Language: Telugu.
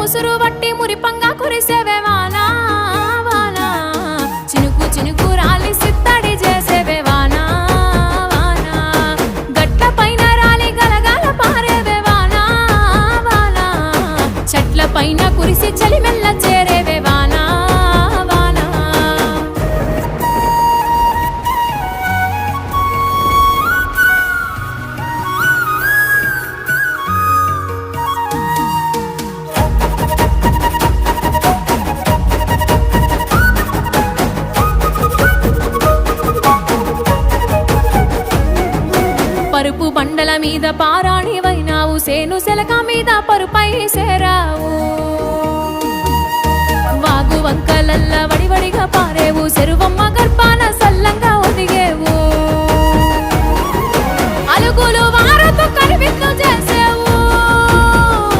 ఉసురు వట్టి మురిపంగా కురిసేవే వానా వానా చినుకు చినుకు రాలి సిత్తడి చేసేవే వానా వానా గట్ల పైన రాలి గలగల పారేవే వానా వానా చెట్ల పైన కురిసి చలి మెల్ల చేరేవే వానా వానా పరుపు బండల మీద పారాణివైనావు సేను సెలక మీద పరుపై సేరావు వాగు వంకలల్ల వడివడిగా పారేవు చెరువమ్మ గర్భాన